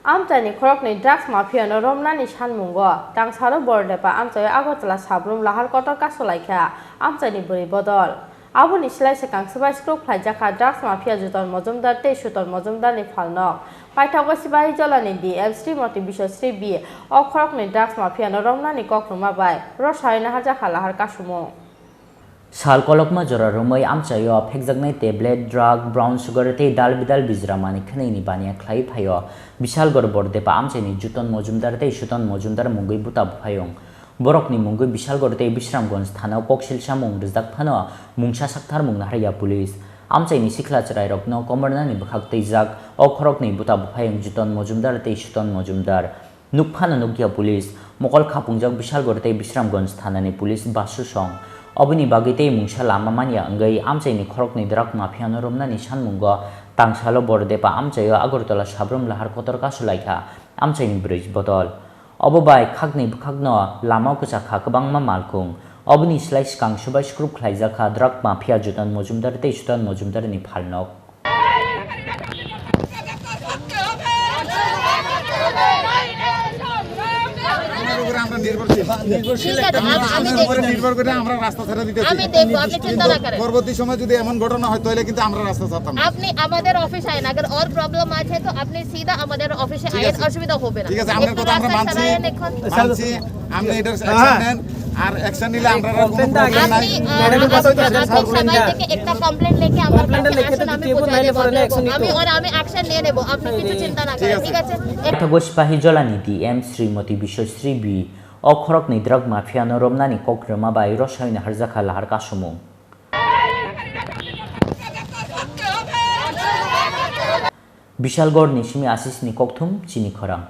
Amchaini Khoroknwi drugs mafia no Romnani Sanmungo Tangsaro bordepa Amchaini Agartala Sabroom Lahar kotor Kasulaikha Amchaini buri bodol Aboni silaise kangsubai skrok khlaijaka drugs mafia juton mojumdar tei suton mojumdar ni Phalnok Paithago sibai jolani DM Srimoti Bishosri B o Khoroknwi drugs mafia no Romnani kokruma bai Rosaina hajakha Lahar kasumo Sal kolokma jora rumai amchayo phekjaknai tablet drug brown sugar te dal bidal bijramani khnaini bania khlai phayo bishal gor bordepa amchaini juton mojumdar te suton mojumdar mungui buta phayong borokni mungui bishal gor te bisramgonj thana koksilsa mung rijak phano mungsa sakthar mung nahriya police amchaini sikhla charai rokno komornani bukhak teijak o khorokni buta phayong juton mojumdar te suton mojumdar nukphana nukya police mokol khapungjak bishal gor te bisramgonj thanani police basu song Obini bagite mungsa lama mania anggai Amchaini Khoroknwi drug mafia no Romnani Sanmungo tangsalo bordepa Amchaio Agartala Sabroom Lahar kotor Kasulaikha Amchaini bridge botol Obobai khakni bukhakno lama kuchakha kwbangma malkung Obini slice kangsubai skrup khlaijaka drug mafia jutan mojumdar tei sutan mojumdar ni Phalnok পরবর্তী সময় যদি এমন ঘটনা হয় তাহলে কিন্তু আমরা রাস্তা ছাড়তাম আপনি আমাদের অফিসে আইন अगर और प्रॉब्लम আছে তো আপনি সিধা আমাদের অফিসে আইন অসুবিধা হবে না ঠিক আছে আপনার কথা আমরা মানছি আপনি এটা অ্যাকশন নেন আর অ্যাকশন নিলে আমরা কোনো প্রবলেম নাই সবাই থেকে একটা কমপ্লেইন্ট লিখে আমার কাছে আমি পৌঁছে দেব আমি অ্যাকশন নিয়ে নেব আপনি কিছু চিন্তা না করেন ঠিক আছে একটা গোসপাহি জলানীতি এম শ্রীমতী বিশ্বশ্রী বি Khoroknwi drug mafia no Romnani kokruma bai Rosaina hajakha Lahar kasumo Bishalgor nishimi asis ni kokthum Chini Khorang